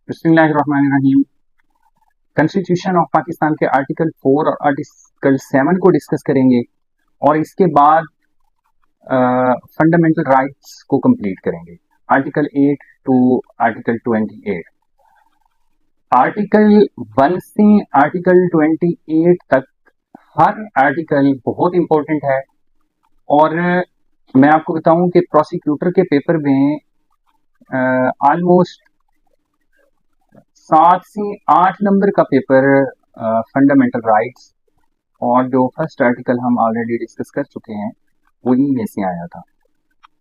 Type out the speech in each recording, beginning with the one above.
बिस्मिल्लाहिर्रहमानिर्रहीम। Constitution of Pakistan के article 4 और आर्टिकल 7 को डिस्कस करेंगे और इसके बाद फंडामेंटल राइट्स को कंप्लीट करेंगे, आर्टिकल 8 टू आर्टिकल 28। आर्टिकल 1 से आर्टिकल 28 तक हर आर्टिकल बहुत इंपॉर्टेंट है और मैं आपको बताऊं कि प्रोसिक्यूटर के पेपर में ऑलमोस्ट 7 से 8 नंबर का पेपर फंडामेंटल राइट्स और जो फर्स्ट आर्टिकल हम ऑलरेडी डिस्कस कर चुके हैं वही में से आया था।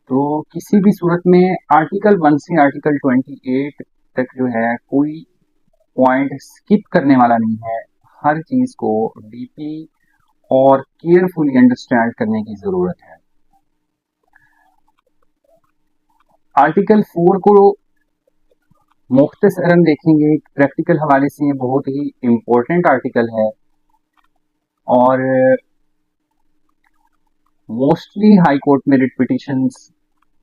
तो किसी भी सूरत में आर्टिकल 1 से आर्टिकल 28 तक जो है कोई पॉइंट स्किप करने वाला नहीं है। हर चीज को डीपली और केयरफुली अंडरस्टैंड करने की जरूरत है। आर्टिकल 4 को मुख्तसरन देखेंगे, प्रैक्टिकल हवाले से ये बहुत ही इम्पोर्टेंट आर्टिकल है और मोस्टली हाई कोर्ट में writ petitions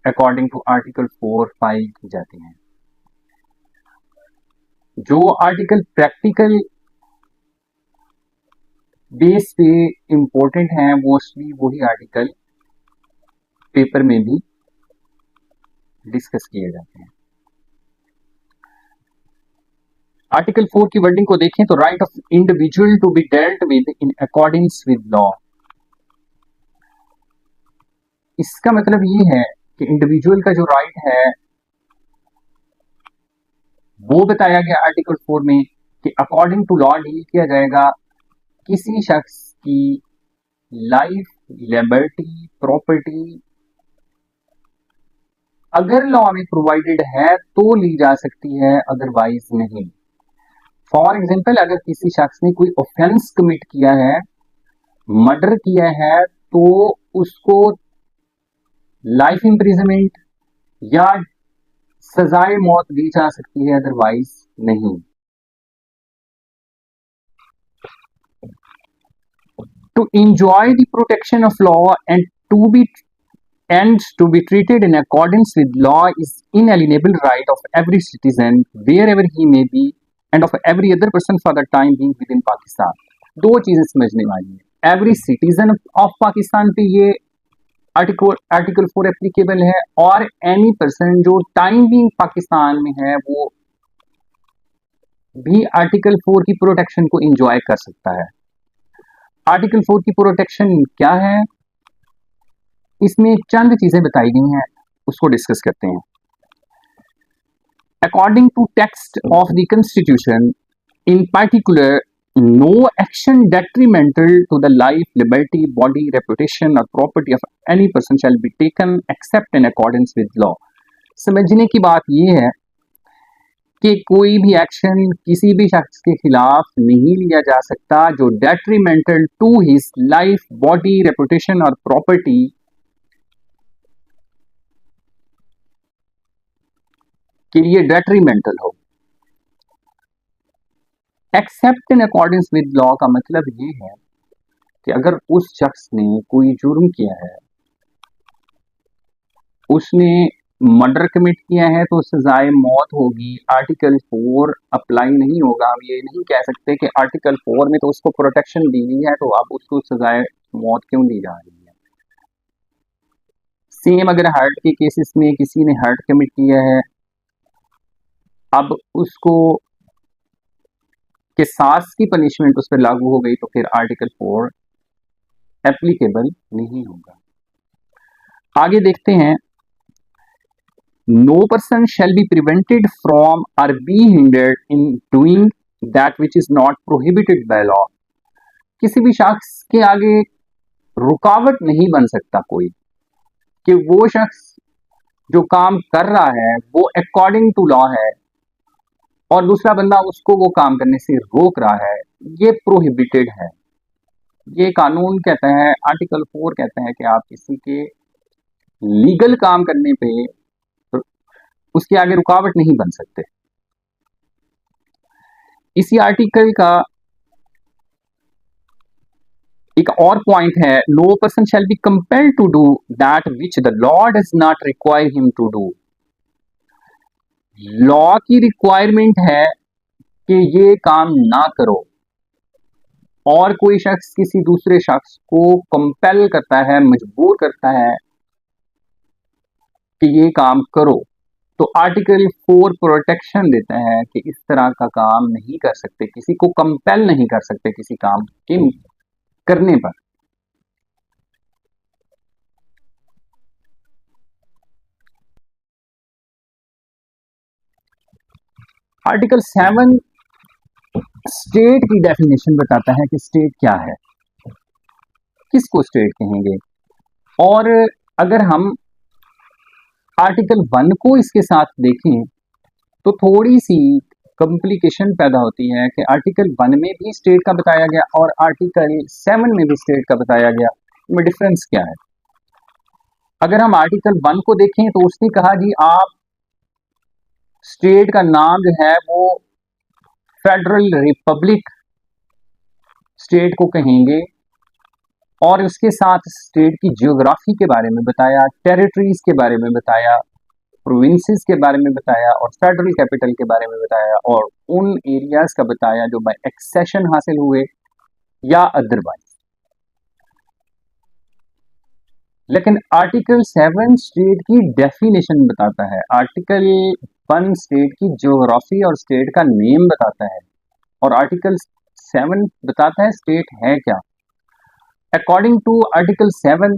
according to article 4 file की जाती हैं। जो आर्टिकल प्रैक्टिकल बेस पे इम्पोर्टेंट है मोस्टली वही आर्टिकल पेपर में भी डिस्कस किए जाते हैं। आर्टिकल 4 की वर्डिंग को देखें तो right of individual to be dealt with in accordings with law. इसका मतलब ये है कि इंडिविजुअल का जो राइट है वो बताया गया आर्टिकल 4 में कि अकॉर्डिंग टू लॉ डील किया जाएगा किसी शख्स की लाइफ, लिबर्टी, प्रॉपर्टी अगर लॉ में प्रोवाइडेड है तो ली जा सकती है, अदरवाइज नहीं। फॉर एग्जाम्पल, अगर किसी शख्स ने कोई ऑफेंस कमिट किया है, मर्डर किया है, तो उसको लाइफ इम्प्रिजनमेंट या सजाए मौत दी जा सकती है, अदरवाइज नहीं। To enjoy the protection of law and to be treated in accordance with law is inalienable right of every citizen wherever he may be and of every other person for the time being within Pakistan। दो चीजें समझने वाली है। Every citizen of Pakistan पे ये article 4 applicable है और any person जो टाइम बीइंग पाकिस्तान में है वो भी आर्टिकल 4 की प्रोटेक्शन को एंजॉय कर सकता है। आर्टिकल 4 की प्रोटेक्शन क्या है, इसमें चंद चीजें बताई गई हैं, उसको डिस्कस करते हैं। According to text of the constitution, in particular, no action detrimental to the life, liberty, body, reputation और property of any person shall be taken except in accordance with law. समझने की बात यह है कि कोई भी एक्शन किसी भी शख्स के खिलाफ नहीं लिया जा सकता जो detrimental to his life, body, reputation और प्रॉपर्टी के लिए डेट्रीमेंटल हो। Except in accordance with law का मतलब ये है कि अगर उस शख्स ने कोई जुर्म किया है, उसने मर्डर कमिट किया है तो सजाए मौत होगी, आर्टिकल 4 अप्लाई नहीं होगा। हम ये नहीं कह सकते कि आर्टिकल 4 में तो उसको प्रोटेक्शन दी गई है तो अब उसको सजाए मौत क्यों दी जा रही है। सेम अगर हर्ट के केसेस में किसी ने हर्ट कमिट किया है, अब उसको किसास की पनिशमेंट उस पर लागू हो गई तो फिर आर्टिकल 4 एप्लीकेबल नहीं होगा। आगे देखते हैं। No person shall be prevented from or be hindered in doing that which is not prohibited by law। किसी भी शख्स के आगे रुकावट नहीं बन सकता कोई कि वो शख्स जो काम कर रहा है वो अकॉर्डिंग टू लॉ है और दूसरा बंदा उसको वो काम करने से रोक रहा है, ये प्रोहिबिटेड है। ये कानून कहता है, आर्टिकल 4 कहता है कि आप किसी के लीगल काम करने पे उसके आगे रुकावट नहीं बन सकते। इसी आर्टिकल का एक और पॉइंट है, no person shall be compelled to do that which the law does not require him to do. Law की रिक्वायरमेंट है कि ये काम ना करो, और कोई शख्स किसी दूसरे शख्स को कंपेल करता है, मजबूर करता है कि ये काम करो, तो आर्टिकल 4 प्रोटेक्शन देता है कि इस तरह का काम नहीं कर सकते, किसी को कंपेल नहीं कर सकते किसी काम के करने पर। आर्टिकल 7 स्टेट की डेफिनेशन बताता है कि स्टेट क्या है, किसको स्टेट कहेंगे। और अगर हम आर्टिकल 1 को इसके साथ देखें तो थोड़ी सी कॉम्प्लिकेशन पैदा होती है कि आर्टिकल 1 में भी स्टेट का बताया गया और आर्टिकल 7 में भी स्टेट का बताया गया, इनमें डिफरेंस क्या है। अगर हम आर्टिकल 1 को देखें तो उसने कहा जी आप स्टेट का नाम जो है वो फेडरल रिपब्लिक स्टेट को कहेंगे, और उसके साथ स्टेट की जियोग्राफी के बारे में बताया, टेरिटरीज के बारे में बताया, प्रोविंसेस के बारे में बताया, और फेडरल कैपिटल के बारे में बताया, और उन एरियाज का बताया जो बाय एक्सेशन हासिल हुए या अदरवाइज। लेकिन आर्टिकल 7 स्टेट की डेफिनेशन बताता है, आर्टिकल 1 स्टेट की ज्योग्राफी और स्टेट का नेम बताता है, और आर्टिकल 7 बताता है स्टेट है क्या। अकॉर्डिंग टू आर्टिकल 7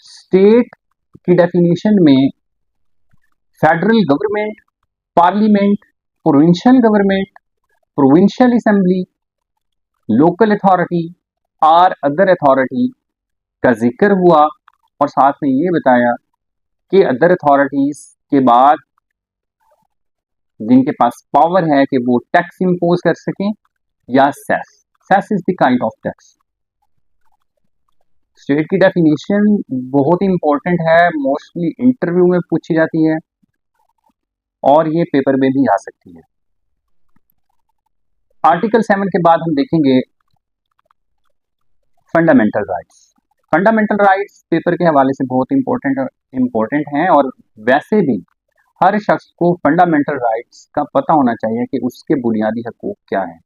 स्टेट की डेफिनेशन में federal government, parliament, provincial government, provincial assembly, local authority और अदर अथॉरिटी का जिक्र हुआ, और साथ में ये बताया कि अदर अथॉरिटीज के बाद जिनके पास पावर है कि वो टैक्स इंपोज कर सकें या cess. Cess is the kind of tax. State की डेफिनेशन बहुत इंपॉर्टेंट है, मोस्टली इंटरव्यू में पूछी जाती है और ये पेपर में भी आ सकती है। आर्टिकल 7 के बाद हम देखेंगे fundamental rights. Fundamental rights paper के हवाले से बहुत इंपॉर्टेंट हैं, और वैसे भी हर शख्स को फंडामेंटल राइट्स का पता होना चाहिए कि उसके बुनियादी हकूक क्या हैं।